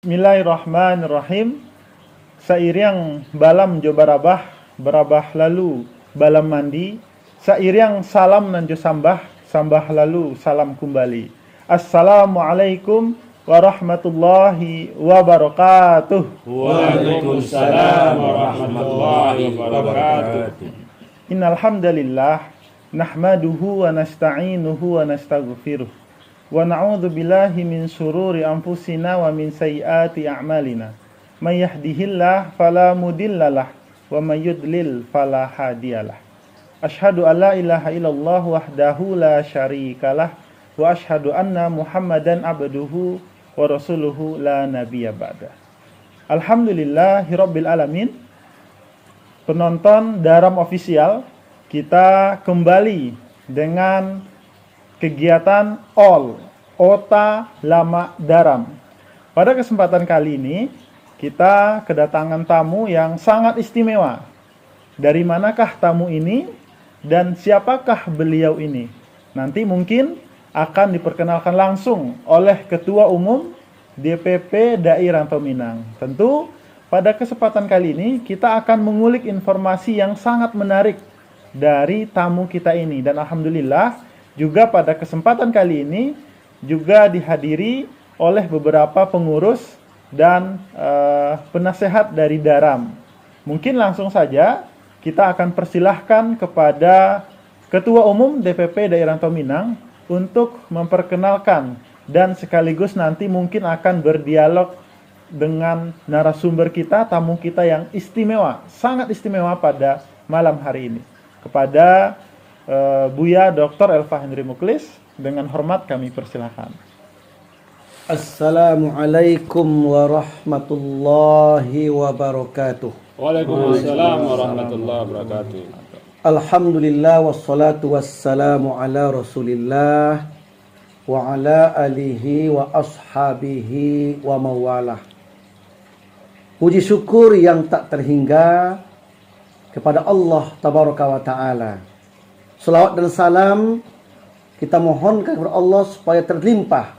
Bismillahirrahmanirrahim. Sairing balam jo barabah lalu balam mandi. Sairing salam nan jo sambah lalu salam kembali. Assalamualaikum warahmatullahi wabarakatuh. Waalaikumsalam warahmatullahi wabarakatuh. Innal hamdalillah nahmaduhu wa nasta'inuhu wa nastaghfiruh. Wa na'udzu billahi min syururi anfusina wa min sayyiati a'malina. May yahdihillahu fala mudhillalah wa may yudlil fala hadiyalah. Asyhadu an la ilaha illallah wahdahu la syarikalah wa asyhadu anna Muhammadan abduhu wa rasuluhu la nabiyya ba'da. Alhamdulillahirabbil alamin. Penonton Daram Official, kita kembali dengan kegiatan Ota Lama Daram. Pada kesempatan kali ini kita kedatangan tamu yang sangat istimewa. Dari manakah tamu ini dan siapakah beliau ini? Nanti mungkin akan diperkenalkan langsung oleh Ketua Umum DPP Dai Rantau Minang. Tentu pada kesempatan kali ini kita akan mengulik informasi yang sangat menarik dari tamu kita ini. Dan alhamdulillah juga pada kesempatan kali ini juga dihadiri oleh beberapa pengurus dan penasehat dari Daram. Mungkin langsung saja kita akan persilahkan kepada Ketua Umum DPP Daerah Rantau Minang untuk memperkenalkan dan sekaligus nanti mungkin akan berdialog dengan narasumber kita, tamu kita yang istimewa, sangat istimewa pada malam hari ini. Kepada Buya Dr. Elva Henry Muklis, dengan hormat kami persilahkan. Assalamualaikum warahmatullahi wabarakatuh. Waalaikumsalam warahmatullahi wabarakatuh. Alhamdulillah wassalatu wassalamu ala Rasulillah wa ala alihi wa ashabihi wa mawalah. Puji syukur yang tak terhingga kepada Allah tabaraka wa taala. Salawat dan salam kita mohonkan kepada Allah supaya terlimpah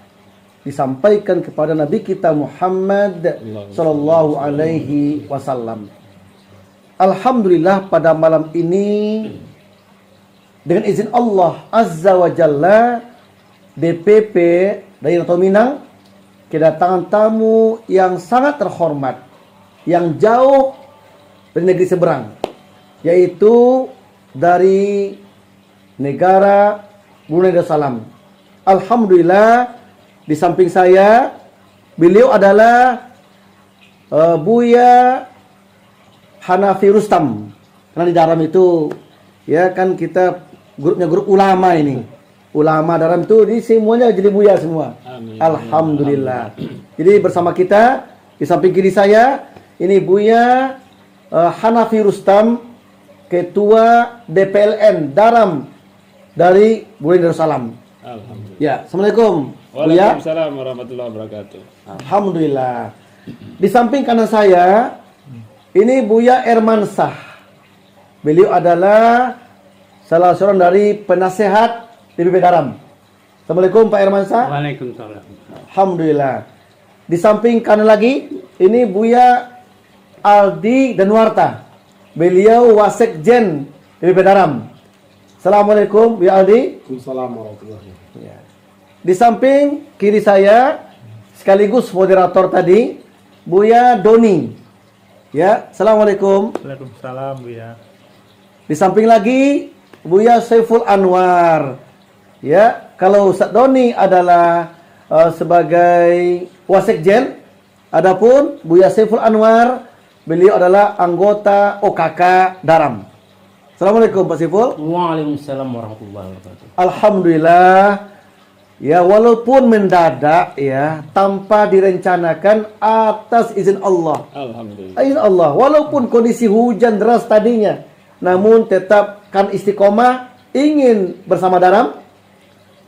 disampaikan kepada Nabi kita Muhammad sallallahu alaihi wasallam. Alhamdulillah pada malam ini dengan izin Allah Azza wa Jalla, DPP Dai Rantau Minang kedatangan tamu yang sangat terhormat yang jauh dari negeri seberang, yaitu dari negara Brunei Darussalam. Alhamdulillah di samping saya beliau adalah Buya Hanafi Rustam. Karena di Daram itu ya kan kita grupnya grup ulama ini. Ulama Daram itu di semuanya jadi Buya semua. Amin. Alhamdulillah. Jadi bersama kita di samping kiri saya ini Buya Hanafi Rustam, Ketua DPLN Daram dari Brunei Darussalam. Alhamdulillah. Ya, assalamualaikum. Waalaikumsalam warahmatullahi wabarakatuh. Alhamdulillah. Di samping kanan saya ini Buya Ermansah. Beliau adalah salah seorang dari penasehat DPP Daram. Assalamualaikum Pak Ermansah. Waalaikumsalam. Alhamdulillah. Di samping kanan lagi ini Buya Aldi Danuarta. Beliau Wasekjen DPP Daram. Assalamualaikum Buya Aldi. Waalaikumsalam warahmatullahi wabarakatuh. Ya. Di samping kiri saya sekaligus moderator tadi Buya Doni. Ya, assalamualaikum. Waalaikumsalam Buya. Di samping lagi Buya Saiful Anwar. Ya, kalau Ustaz Doni adalah sebagai Wasekjen, adapun Buya Saiful Anwar beliau adalah anggota OKK Daram. Assalamualaikum Pak Saiful. Waalaikumsalam warahmatullahi wabarakatuh. Alhamdulillah. Ya, walaupun mendadak ya, tanpa direncanakan atas izin Allah. Alhamdulillah. Izin Allah. Walaupun kondisi hujan deras tadinya, namun tetap kan istiqomah ingin bersama Daram.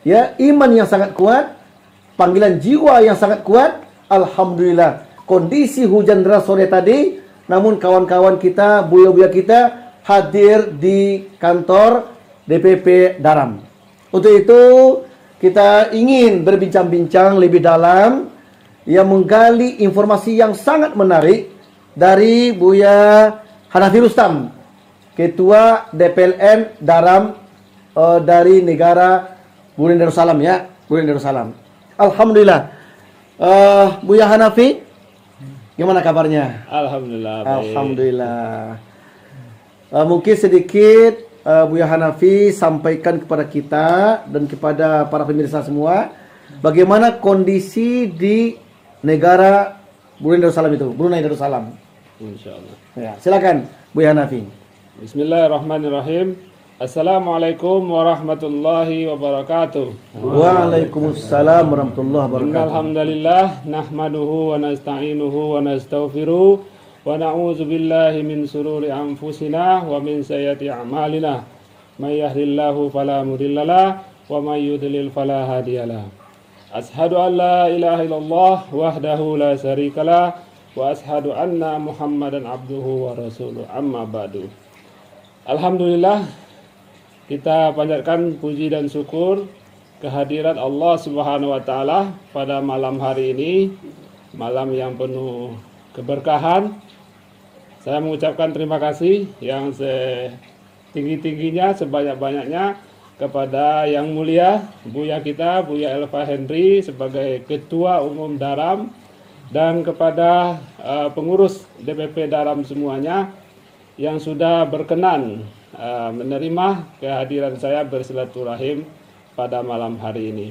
Ya, iman yang sangat kuat, panggilan jiwa yang sangat kuat. Alhamdulillah. Kondisi hujan deras sore tadi, namun kawan-kawan kita, buya-buya kita hadir di kantor DPP Daram. Untuk itu kita ingin berbincang-bincang lebih dalam yang menggali informasi yang sangat menarik dari Buya Hanafi Rustam, Ketua DPLN Daram dari negara Brunei Darussalam ya, Brunei Darussalam. Alhamdulillah. Buya Hanafi, gimana kabarnya? Alhamdulillah. Baik. Alhamdulillah. Mungkin sedikit Buya Hanafi sampaikan kepada kita dan kepada para pemirsa semua bagaimana kondisi di negara Brunei Darussalam itu, Brunei Darussalam. Insyaallah. Ya, silakan Buya Hanafi. Bismillahirrahmanirrahim. Assalamualaikum warahmatullahi wabarakatuh. Waalaikumsalam warahmatullahi wabarakatuh. Alhamdulillah nahmaduhu wa nasta'inuhu wa nastaghfiruh wa na'udzu billahi min sururi anfusina wa min sayyiati a'malina. May yahdihillahu fala mudhillalah wa may yudlil fala hadiyalah. Ashhadu an la ilaha illallah wahdahu la syarikalah wa ashhadu anna Muhammadan abduhu wa rasuluh. Amma ba'du. Alhamdulillah, kita panjatkan puji dan syukur kehadirat Allah Subhanahu wa taala pada malam hari ini, malam yang penuh keberkahan. Saya mengucapkan terima kasih yang setinggi-tingginya, sebanyak-banyaknya kepada yang mulia Buya kita, Buya Elva Henry sebagai Ketua Umum Daram, dan kepada pengurus DPP Daram semuanya yang sudah berkenan menerima kehadiran saya bersilaturahim pada malam hari ini.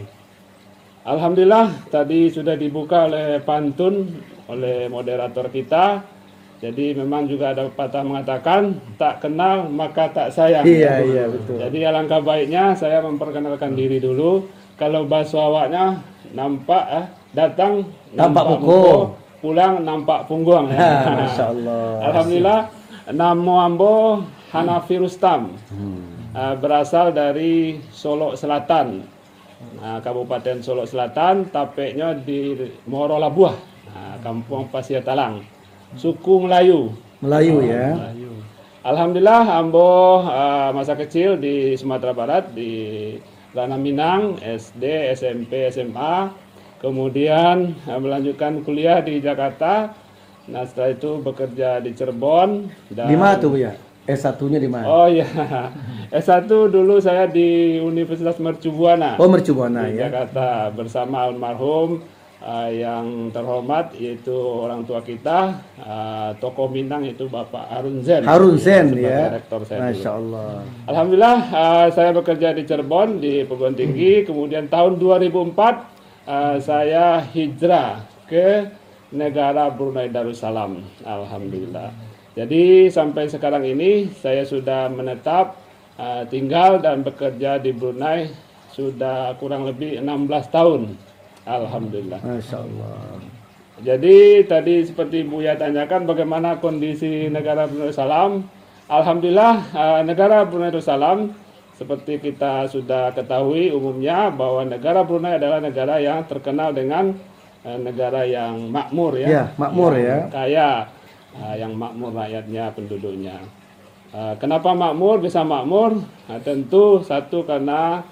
Alhamdulillah tadi sudah dibuka oleh pantun oleh moderator kita. Jadi memang juga ada pepatah mengatakan tak kenal maka tak sayang. Iya, betul. Jadi alangkah baiknya saya memperkenalkan diri dulu. Kalau bahasa awaknya nampak datang Nampak punggung, pulang nampak punggung ya. Masya Allah. Alhamdulillah, nama ambo Hanafi Rustam, berasal dari Solo Selatan, Kabupaten Solo Selatan, tapeknya di Moro Labuah, Kampung Pasir Talang, suku Melayu. Melayu ya. Melayu. Alhamdulillah, ambo masa kecil di Sumatera Barat, di Ranah Minang, SD, SMP, SMA. Kemudian melanjutkan kuliah di Jakarta. Nah setelah itu bekerja di Cirebon. Dan Di mana tuh ya? S1-nya di mana? Oh iya, S1 dulu saya di Universitas Mercu Buana. Oh, Mercu Buana di ya. Jakarta bersama almarhum yang terhormat yaitu orang tua kita, tokoh Minang itu Bapak Harun Zen. Harun Zen sebagai ya. rektor saya Masya dulu. Allah. Alhamdulillah saya bekerja di Cirebon di perguruan tinggi. Kemudian tahun 2004 saya hijrah ke negara Brunei Darussalam. Alhamdulillah. Jadi sampai sekarang ini saya sudah menetap tinggal dan bekerja di Brunei sudah kurang lebih 16 tahun. Alhamdulillah. Masya Allah. Jadi tadi seperti Buya tanyakan bagaimana kondisi negara Brunei Darussalam. Alhamdulillah negara Brunei Darussalam seperti kita sudah ketahui umumnya bahwa negara Brunei adalah negara yang terkenal dengan negara yang makmur ya. Ya, makmur yang ya. Kaya, yang makmur rakyatnya, penduduknya. Kenapa makmur bisa makmur? Tentu satu karena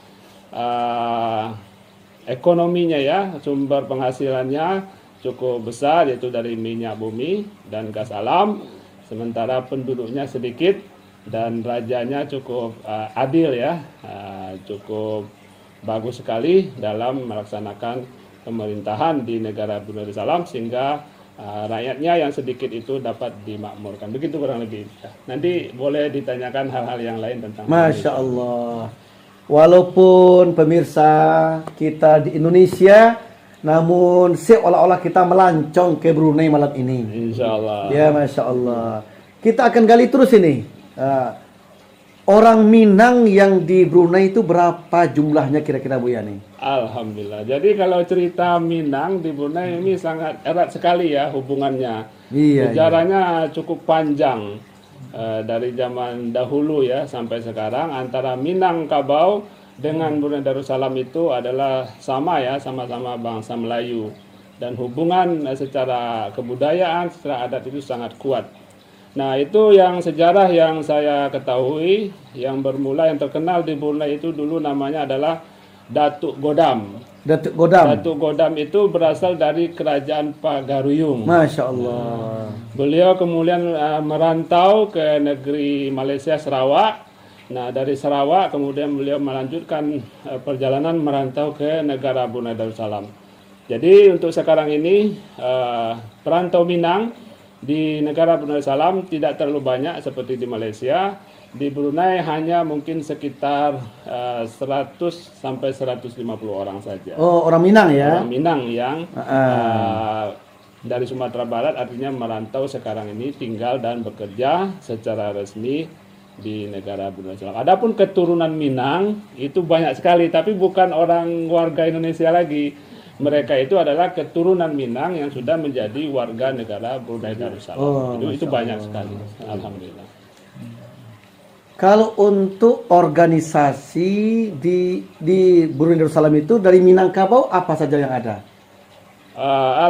ekonominya ya, sumber penghasilannya cukup besar yaitu dari minyak bumi dan gas alam, sementara penduduknya sedikit dan rajanya cukup adil ya, cukup bagus sekali dalam melaksanakan pemerintahan di negara Brunei Darussalam sehingga rakyatnya yang sedikit itu dapat dimakmurkan. Begitu kurang lebih. Nanti boleh ditanyakan hal-hal yang lain tentang Masya Allah. Walaupun pemirsa kita di Indonesia, namun seolah-olah kita melancong ke Brunei malam ini. Insya Allah. Ya, Masya Allah. Kita akan gali terus ini. Orang Minang yang di Brunei itu berapa jumlahnya kira-kira Bu Yani? Alhamdulillah. Jadi kalau cerita Minang di Brunei ini sangat erat sekali ya hubungannya. Iya. Sejarahnya cukup panjang. Dari zaman dahulu ya sampai sekarang antara Minangkabau dengan Brunei Darussalam itu adalah sama ya, sama-sama bangsa Melayu dan hubungan secara kebudayaan, secara adat itu sangat kuat. Nah itu yang sejarah yang saya ketahui yang bermula yang terkenal di Brunei itu dulu namanya adalah Datuk Godam. Datuk Godam. Datuk Godam itu berasal dari kerajaan Pagaruyung. Masya Allah. Beliau kemudian merantau ke negeri Malaysia, Sarawak. Nah, dari Sarawak kemudian beliau melanjutkan perjalanan merantau ke negara Brunei Darussalam. Jadi untuk sekarang ini perantau Minang di negara Brunei Darussalam tidak terlalu banyak seperti di Malaysia. Di Brunei hanya mungkin sekitar 100 sampai 150 orang saja. Oh, orang Minang ya? Orang Minang yang dari Sumatera Barat, artinya merantau sekarang ini tinggal dan bekerja secara resmi di negara Brunei Darussalam. Adapun keturunan Minang itu banyak sekali, tapi bukan orang warga Indonesia lagi. Mereka itu adalah keturunan Minang yang sudah menjadi warga negara Brunei Darussalam. Oh, Itu banyak sekali. Alhamdulillah. Kalau untuk organisasi di Brunei Darussalam itu dari Minangkabau apa saja yang ada?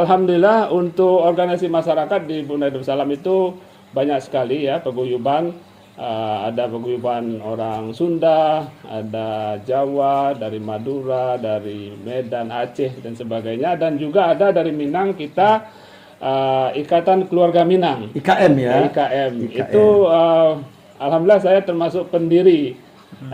Alhamdulillah untuk organisasi masyarakat di Brunei Darussalam itu banyak sekali ya paguyuban. Ada paguyuban orang Sunda, ada Jawa, dari Madura, dari Medan, Aceh dan sebagainya, dan juga ada dari Minang kita Ikatan Keluarga Minang. IKM ya? IKM. Itu alhamdulillah saya termasuk pendiri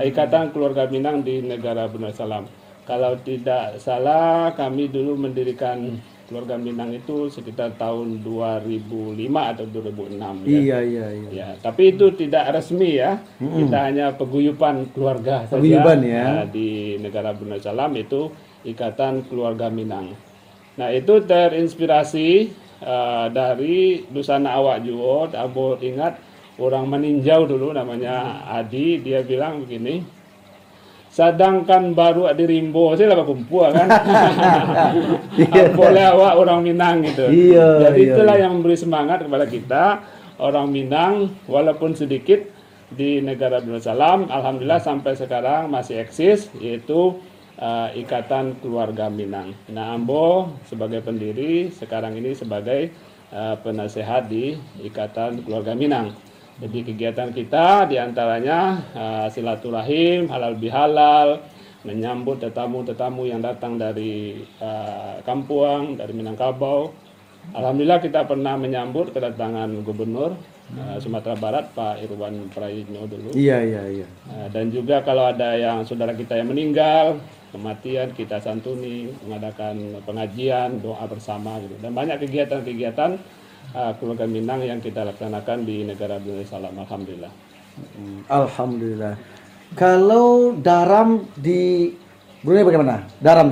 Ikatan Keluarga Minang di negara Brunei Darussalam. Kalau tidak salah kami dulu mendirikan Keluarga Minang itu sekitar tahun 2005 atau 2006 ya. Iya. Ya, tapi itu tidak resmi ya. Kita hanya paguyuban keluarga saja. Paguyuban ya. Di negara Brunei Darussalam itu Ikatan Keluarga Minang. Nah, itu terinspirasi dari Dusana Awak Juwo. Abo ingat orang meninjau dulu namanya Adi, dia bilang begini. Sedangkan baru di Rimbo saya lah kumpul kan. Boleh awak orang Minang gitu. Jadi itulah yang memberi semangat kepada kita orang Minang walaupun sedikit di negara Brunei Darussalam. Alhamdulillah sampai sekarang masih eksis, yaitu Ikatan Keluarga Minang. Nah, Ambo sebagai pendiri, sekarang ini sebagai penasehat di Ikatan Keluarga Minang. Jadi kegiatan kita diantaranya silaturahim, halal bihalal, menyambut tetamu-tetamu yang datang dari kampung, dari Minangkabau. Alhamdulillah kita pernah menyambut kedatangan Gubernur Sumatera Barat, Pak Irwan Prayitno dulu. Iya. Dan juga kalau ada yang saudara kita yang meninggal, kematian, kita santuni, mengadakan pengajian, doa bersama gitu. Dan banyak kegiatan-kegiatan keluarga Minang yang kita laksanakan di negara Brunei Darussalam. Alhamdulillah. Alhamdulillah. Kalau daram di Brunei bagaimana? Daram.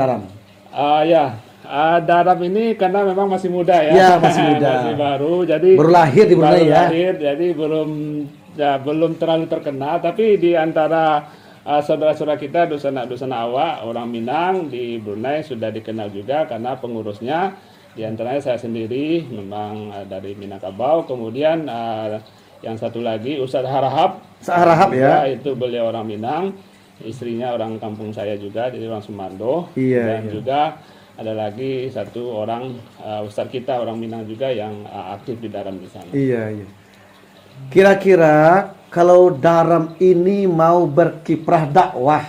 Daram ini karena memang masih muda ya. Ya, masih muda. Masih baru, jadi baru lahir di Brunei ya. Jadi belum terlalu terkenal, tapi di antara saudara-saudara kita Dusana Awak orang Minang di Brunei sudah dikenal juga karena pengurusnya di antaranya saya sendiri memang dari Minangkabau, kemudian yang satu lagi Ustadz Harahap. Ya. Itu beliau orang Minang, istrinya orang kampung saya juga, jadi orang Sumando. Iya. Juga ada lagi satu orang Ustadz kita orang Minang juga yang aktif di daram di sana. Iya. Kira-kira kalau daram ini mau berkiprah dakwah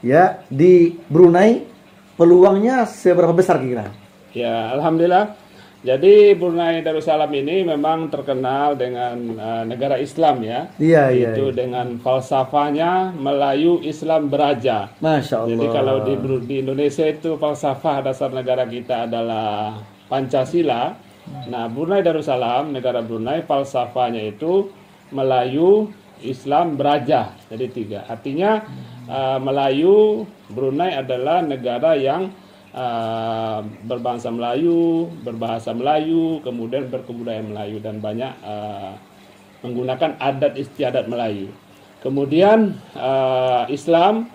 ya di Brunei, peluangnya seberapa besar kira? Ya, alhamdulillah. Jadi Brunei Darussalam ini memang terkenal dengan negara Islam ya. Iya. Itu dengan falsafahnya Melayu Islam beraja. Masya Allah. Jadi kalau di Indonesia itu falsafah dasar negara kita adalah Pancasila. Nah, Brunei Darussalam, negara Brunei, falsafahnya itu Melayu Islam beraja. Jadi 3. Artinya Melayu, Brunei adalah negara yang berbangsa Melayu, berbahasa Melayu, kemudian berkebudayaan Melayu dan banyak menggunakan adat istiadat Melayu. Kemudian Islam,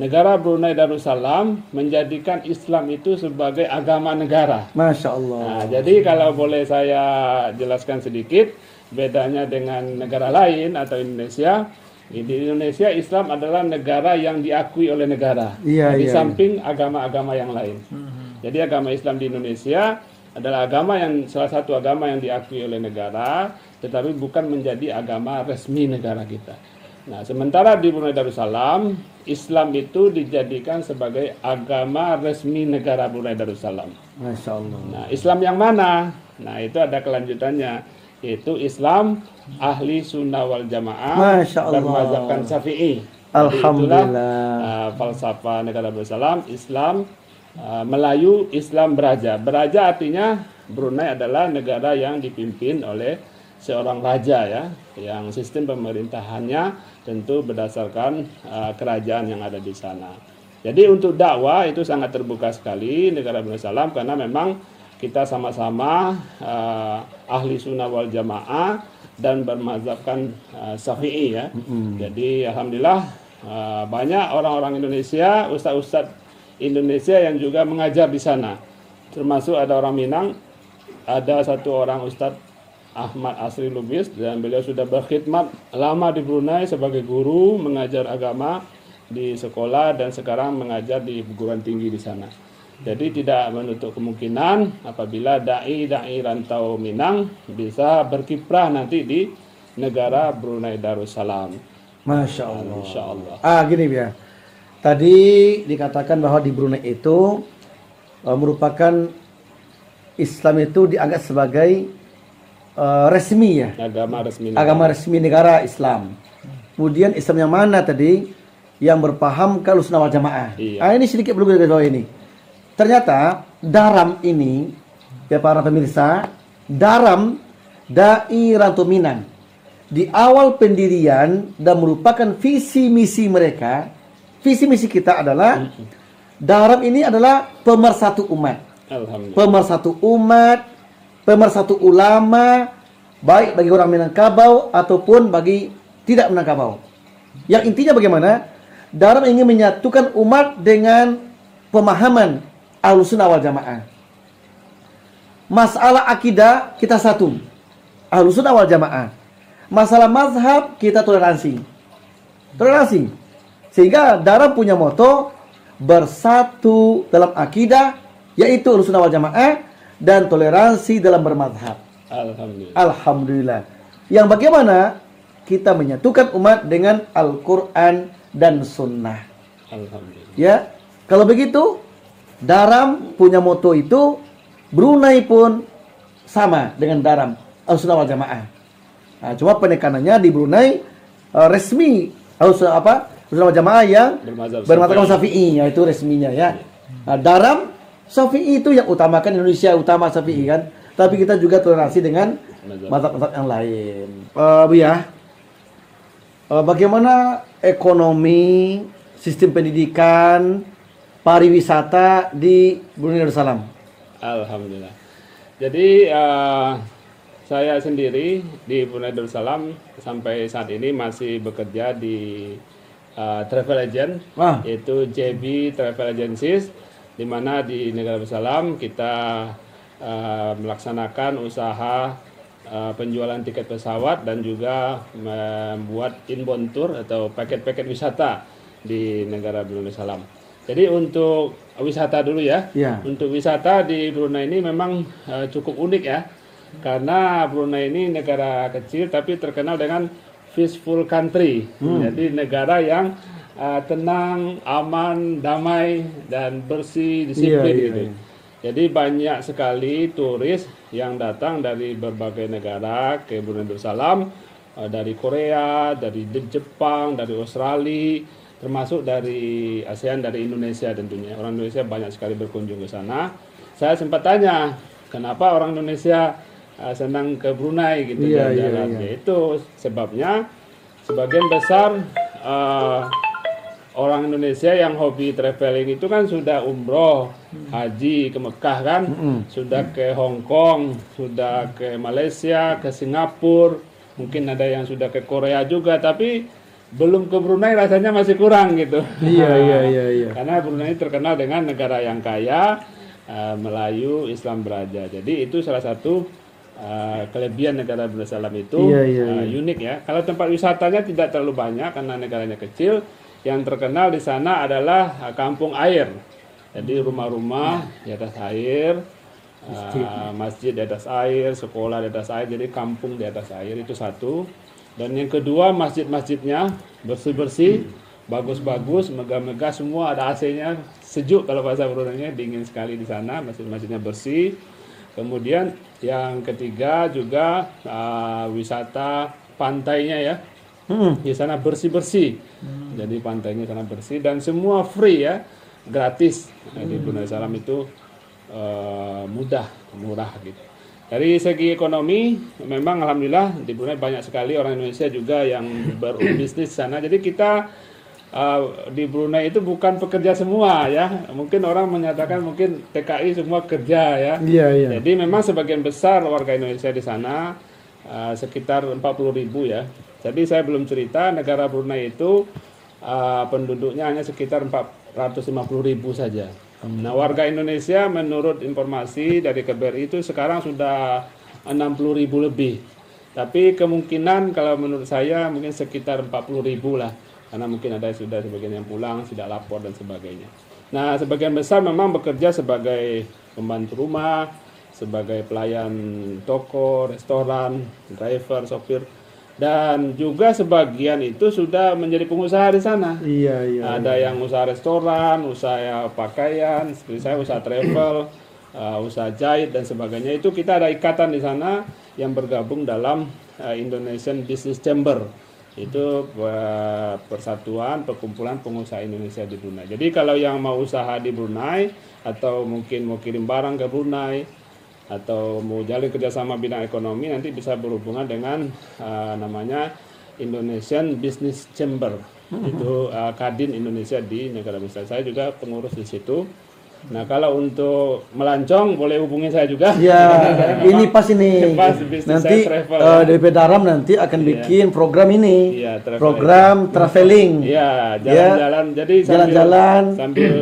negara Brunei Darussalam menjadikan Islam itu sebagai agama negara. Masya Allah. Nah, jadi kalau boleh saya jelaskan sedikit bedanya dengan negara lain atau Indonesia. Di Indonesia Islam adalah negara yang diakui oleh negara, di samping agama-agama yang lain. Jadi agama Islam di Indonesia adalah agama yang salah satu agama yang diakui oleh negara, tetapi bukan menjadi agama resmi negara kita. Nah, sementara di Brunei Darussalam, Islam itu dijadikan sebagai agama resmi negara Brunei Darussalam. Masya Allah. Nah, Islam yang mana? Nah, itu ada kelanjutannya, yaitu Islam ahli sunnah wal jamaah Masya Allah. bermazhabkan Syafi'i. Jadi Alhamdulillah. itulah falsafah negara Darussalam, Islam Melayu, Islam Beraja. Beraja artinya Brunei adalah negara yang dipimpin oleh seorang raja ya, yang sistem pemerintahannya tentu berdasarkan kerajaan yang ada di sana. Jadi untuk dakwah itu sangat terbuka sekali negara Brunei Darussalam, karena memang kita sama-sama ahli sunnah wal jamaah dan bermazhabkan Syafi'i ya. Jadi alhamdulillah banyak orang-orang Indonesia, ustaz-ustaz Indonesia yang juga mengajar di sana. Termasuk ada orang Minang, ada satu orang Ustadz Ahmad Asri Lubis, dan beliau sudah berkhidmat lama di Brunei sebagai guru mengajar agama di sekolah dan sekarang mengajar di perguruan tinggi di sana. Jadi tidak menutup kemungkinan apabila dai rantau Minang bisa berkiprah nanti di negara Brunei Darussalam. Masya Allah. Insya Allah. Gini ya. Tadi dikatakan bahwa di Brunei itu merupakan Islam itu dianggap sebagai resmi ya. Agama resmi negara Islam. Kemudian Islam yang mana tadi? Yang berpaham kalau sunnah wal jamaah. Iya. Ini sedikit belum kita tahu ini. Ternyata Daram ini, ya para pemirsa, Daram Dai Rantau Minang di awal pendirian dan merupakan visi misi mereka. Visi misi kita adalah Daram ini adalah pemersatu umat. Alhamdulillah. Pemersatu umat, pemersatu ulama, baik bagi orang Minangkabau ataupun bagi tidak Minangkabau. Yang intinya bagaimana? Daram ingin menyatukan umat dengan pemahaman Ahlussunnah wal Jamaah. Masalah akidah kita satu, Ahlussunnah wal Jamaah. Masalah mazhab kita toleransi. Toleransi. Sehingga Daram punya moto bersatu dalam akidah, yaitu Ahlussunnah wal Jamaah, dan toleransi dalam bermazhab. Alhamdulillah. Alhamdulillah. Yang bagaimana kita menyatukan umat dengan Al-Quran dan Sunnah. Alhamdulillah. Ya, kalau begitu Daram punya moto itu, Brunei pun sama dengan Daram, Ahlussunnah wal Jamaah. Nah, cuma penekanannya di Brunei resmi Ahlussunnah wal Jamaah yang bermazhab Syafi'i, yaitu resminya ya. Nah, Daram Syafi'i itu yang utamakan, Indonesia utama Syafi'i kan. Tapi kita juga toleransi dengan mazhab-mazhab yang lain. Bu ya, bagaimana ekonomi, sistem pendidikan, pariwisata di Brunei Darussalam? Alhamdulillah. Jadi saya sendiri di Brunei Darussalam sampai saat ini masih bekerja di travel agent, yaitu JB Travel Agencies, di mana di negara Darussalam kita melaksanakan usaha penjualan tiket pesawat dan juga membuat inbound tour atau paket-paket wisata di negara Brunei Darussalam. Jadi untuk wisata dulu ya. Untuk wisata di Brunei ini memang cukup unik ya. Karena Brunei ini negara kecil tapi terkenal dengan peaceful country. Jadi negara yang tenang, aman, damai dan bersih, disiplin gitu. Jadi banyak sekali turis yang datang dari berbagai negara ke Brunei Darussalam, dari Korea, dari Jepang, dari Australia, termasuk dari ASEAN, dari Indonesia tentunya. Orang Indonesia banyak sekali berkunjung ke sana. Saya sempat tanya, kenapa orang Indonesia senang ke Brunei gitu jalan-jalan. Itu sebabnya sebagian besar orang Indonesia yang hobi traveling itu kan sudah umroh, haji ke Mekah kan, sudah ke Hong Kong, sudah ke Malaysia, ke Singapura, mungkin ada yang sudah ke Korea juga, tapi belum ke Brunei rasanya masih kurang gitu. Iya. Karena Brunei terkenal dengan negara yang kaya, Melayu, Islam Beraja. Jadi itu salah satu kelebihan negara Brunei Darussalam itu unik ya. Kalau tempat wisatanya tidak terlalu banyak karena negaranya kecil. Yang terkenal di sana adalah kampung air. Jadi rumah-rumah di atas air, masjid di atas air, sekolah di atas air. Jadi kampung di atas air itu satu. Dan yang kedua, masjid-masjidnya bersih-bersih, bagus-bagus, megah-megah, semua ada AC-nya, sejuk kalau bahasa Brunei-nya, dingin sekali di sana, masjid-masjidnya bersih. Kemudian yang ketiga juga wisata pantainya ya. Di sana bersih-bersih. Jadi pantainya sana bersih dan semua free ya, gratis. Nah, di Brunei Darussalam itu murah gitu. Dari segi ekonomi memang alhamdulillah di Brunei banyak sekali orang Indonesia juga yang berbisnis di sana. Jadi kita di Brunei itu bukan pekerja semua ya. Mungkin orang menyatakan mungkin TKI semua kerja ya. Iya, iya. Jadi memang sebagian besar warga Indonesia di sana sekitar 40.000 ya. Jadi saya belum cerita negara Brunei itu penduduknya hanya sekitar 450.000 saja. Nah, warga Indonesia menurut informasi dari KBRI itu sekarang sudah 60.000 lebih. Tapi kemungkinan kalau menurut saya mungkin sekitar 40.000 lah. Karena mungkin ada sudah sebagian yang pulang, tidak lapor dan sebagainya. Nah, sebagian besar memang bekerja sebagai pembantu rumah, sebagai pelayan toko, restoran, driver, sopir. Dan juga sebagian itu sudah menjadi pengusaha di sana. Iya, iya. Ada yang usaha restoran, usaha pakaian, seperti saya usaha travel, usaha jahit dan sebagainya. Itu kita ada ikatan di sana yang bergabung dalam Indonesian Business Chamber. Itu persatuan perkumpulan pengusaha Indonesia di Brunei. Jadi kalau yang mau usaha di Brunei atau mungkin mau kirim barang ke Brunei atau mau jalin kerjasama bidang ekonomi, nanti bisa berhubungan dengan namanya Indonesian Business Chamber. Itu Kadin Indonesia di negara besar. Saya juga pengurus di situ. Nah, kalau untuk melancong boleh hubungi saya juga. Ya, ini pas ini. Pas bisnis Nanti saya travel, DP Daram nanti akan bikin program ini. Iya, program traveling. Iya, jalan-jalan. Jadi jalan-jalan sambil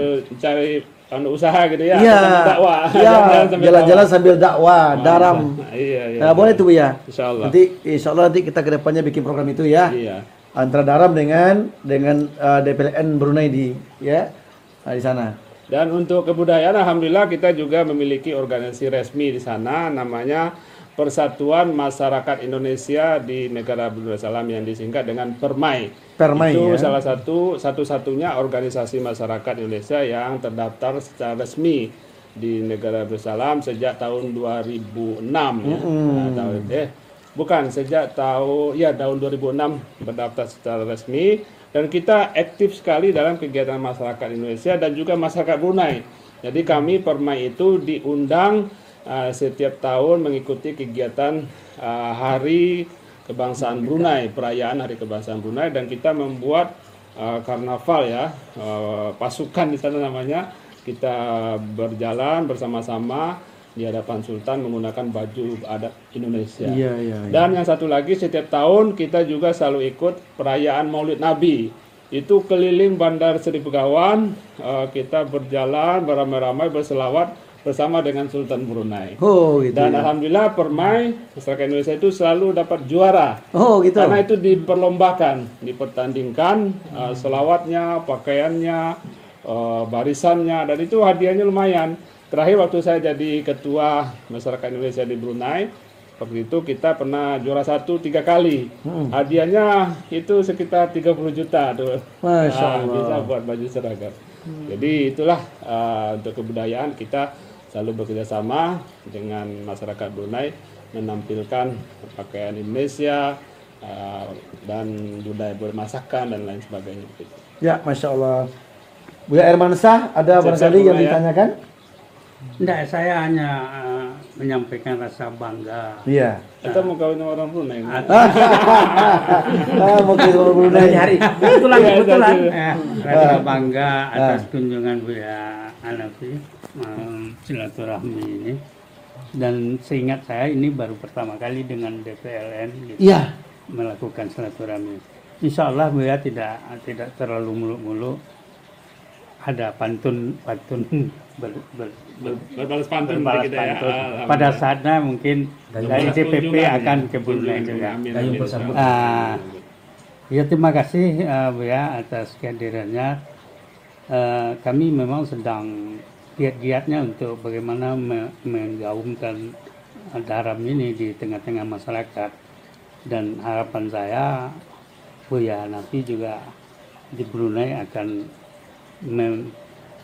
cari usaha gitu ya. Iya. Sambil dakwah. Iya, jalan-jalan sambil dakwah, Daram. Iya, iya. Nah, boleh tuh ya. Insyaallah. Nanti insyaallah nanti kita kedepannya bikin program itu ya. Iya. Antara Daram dengan DPLN Brunei di sana. Dan untuk kebudayaan, alhamdulillah kita juga memiliki organisasi resmi di sana, namanya Persatuan Masyarakat Indonesia di Negara Brunei Darussalam yang disingkat dengan PERMAI. PERMAI itu ya. salah satu-satunya organisasi masyarakat Indonesia yang terdaftar secara resmi di Negara Brunei Darussalam sejak tahun 2006 ya. Sejak tahun 2006 terdaftar secara resmi. Dan kita aktif sekali dalam kegiatan masyarakat Indonesia dan juga masyarakat Brunei. Jadi kami PERMAI itu diundang setiap tahun mengikuti kegiatan Hari Kebangsaan Brunei, perayaan Hari Kebangsaan Brunei, dan kita membuat karnaval ya, pasukan di sana namanya. Kita berjalan bersama-sama di hadapan Sultan menggunakan baju adat Indonesia. Iya, iya, iya. Dan yang satu lagi, setiap tahun kita juga selalu ikut perayaan Maulid Nabi. Itu keliling Bandar Seri Begawan, kita berjalan beramai-ramai berselawat bersama dengan Sultan Brunei. Oh, gitu. Dan ya. alhamdulillah PERMAI masyarakat Indonesia itu selalu dapat juara. Oh, gitu. Karena itu diperlombakan, dipertandingkan selawatnya, pakaiannya, barisannya, dan itu hadiahnya lumayan. Terakhir waktu saya jadi ketua masyarakat Indonesia di Brunei, waktu itu kita pernah juara 1 3 kali. Hadiahnya itu sekitar 30 juta tuh. Masya Allah. Bisa buat baju seragam. Jadi itulah untuk kebudayaan kita selalu bekerja sama dengan masyarakat Brunei menampilkan pakaian Indonesia dan budaya bermasakan dan lain sebagainya. Ya, Masya Allah. Buya Hermansyah, ada barangkali yang ditanyakan? Enggak, saya hanya menyampaikan rasa bangga. Iya. Kita mau kawin sama orang Brunei. Mungkin orang Brunei. Hari kebetulan Iya, rasa bangga atas kunjungan Buya Hanafi silaturahmi ini. Dan seingat saya ini baru pertama kali dengan DPLN gitu, Iya. melakukan silaturahmi. Insya Allah Buya tidak terlalu muluk-muluk. Ada pantun Berbalas pantun berbalas kita ya. pantun. Pada saatnya mungkin dari CPP akan ke Brunei juga. Amin, Dayung amin. bersambut. Ya, terima kasih Buya atas kehadirannya. Kami memang sedang giat-giatnya untuk bagaimana menggaungkan Daram ini di tengah-tengah masyarakat. Dan harapan saya Buya Hanafi juga di Brunei akan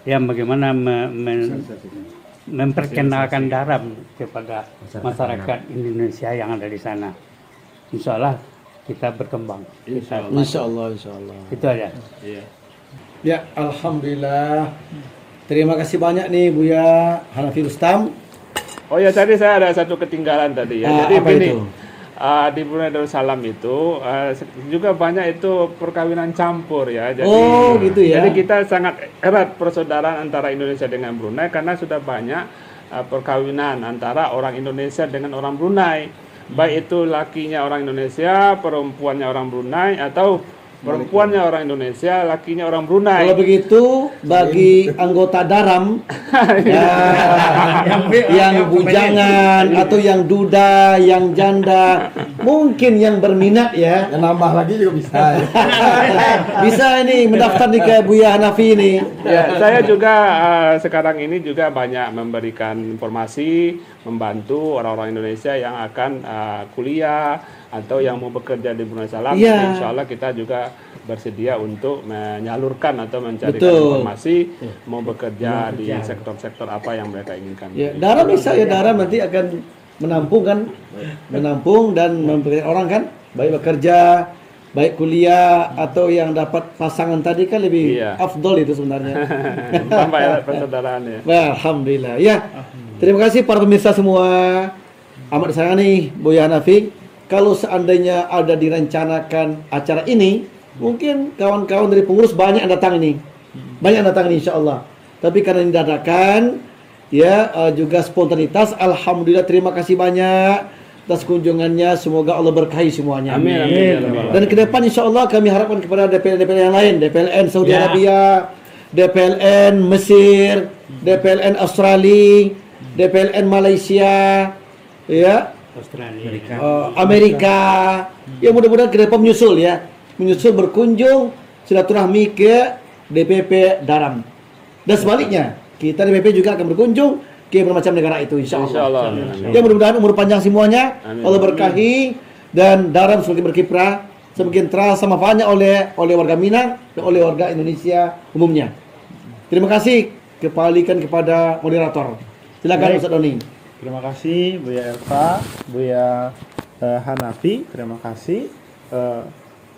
bagaimana memperkenalkan Daram kepada masyarakat Indonesia yang ada di sana. Insya Allah kita berkembang. Insya Allah. Itu aja. Ya, alhamdulillah. Terima kasih banyak nih Buya Hanafi Rustam. Oh ya, tadi saya ada satu ketinggalan tadi ya. Jadi apa begini, itu? di Brunei Darussalam itu juga banyak itu perkawinan campur ya. Jadi, Oh, gitu ya. Jadi kita sangat erat persaudaraan antara Indonesia dengan Brunei karena sudah banyak perkawinan antara orang Indonesia dengan orang Brunei. Baik itu lakinya orang Indonesia, perempuannya orang Brunei, atau perempuannya orang Indonesia, lakinya orang Brunei. Kalau begitu bagi anggota Daram yang bujangan atau yang duda, yang janda, mungkin yang berminat ya. Yang nambah lagi juga bisa. Bisa ini mendaftar nih ke Buya Hanafi ini. Ya, saya juga sekarang ini juga banyak memberikan informasi, membantu orang-orang Indonesia yang akan kuliah atau yang mau bekerja di Brunei Darussalam. Iya. Insya Allah kita juga bersedia untuk menyalurkan atau mencarikan Betul. informasi mau bekerja di sektor-sektor apa yang mereka inginkan. Ya, Daram bisa ya, Daram nanti akan menampung dan memberi orang kan, baik bekerja, baik kuliah atau yang dapat pasangan tadi kan lebih Iya. afdol itu sebenarnya. Tambah erat persaudaraan ya. Wah, alhamdulillah. Ya, terima kasih para pemirsa semua. Amat disayangani Buya Hanafi. Kalau seandainya ada direncanakan acara ini, mungkin kawan-kawan dari pengurus banyak yang datang ini. Banyak yang datang ini insya Allah. Tapi karena ini dadakan, ya juga spontanitas, alhamdulillah terima kasih banyak atas kunjungannya. Semoga Allah berkahi semuanya. Amin, amin, ya Rabbal Dan ke depan insya Allah kami harapkan kepada DPLN yang lain, DPLN Saudi Arabia, DPLN Mesir, DPLN Australia, DPLN Malaysia, ya, Amerika. Ya mudah-mudahan ke depan menyusul ya, menyusul berkunjung silaturahmi ke DPP Daram. Dan sebaliknya, kita DPP juga akan berkunjung ke bermacam negara itu insya Allah. Insya Allah. Amin. Ya mudah-mudahan umur panjang semuanya, Amin. Allah berkahi dan Daram semakin berkiprah, semakin terasa manfaatnya oleh warga Minang dan oleh warga Indonesia umumnya. Terima kasih kembalikan kepada moderator. Silakan Baik. Ustaz Doni. Terima kasih Buya Elva, Buya Hanafi, terima kasih.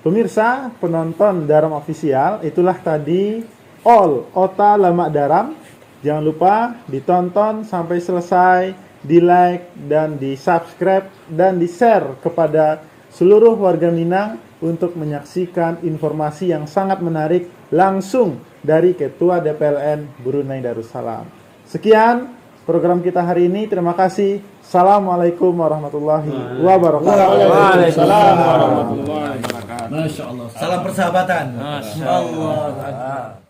Pemirsa, penonton Daram Official, itulah tadi All Ota Lama Daram. Jangan lupa ditonton sampai selesai, di like dan di subscribe dan di share kepada seluruh warga Minang untuk menyaksikan informasi yang sangat menarik langsung dari Ketua DPLN Brunei Darussalam. Sekian program kita hari ini. Terima kasih. Assalamualaikum warahmatullahi wabarakatuh. Waalaikumsalam warahmatullahi wabarakatuh. Masya Allah. Salam persahabatan. Masya Allah.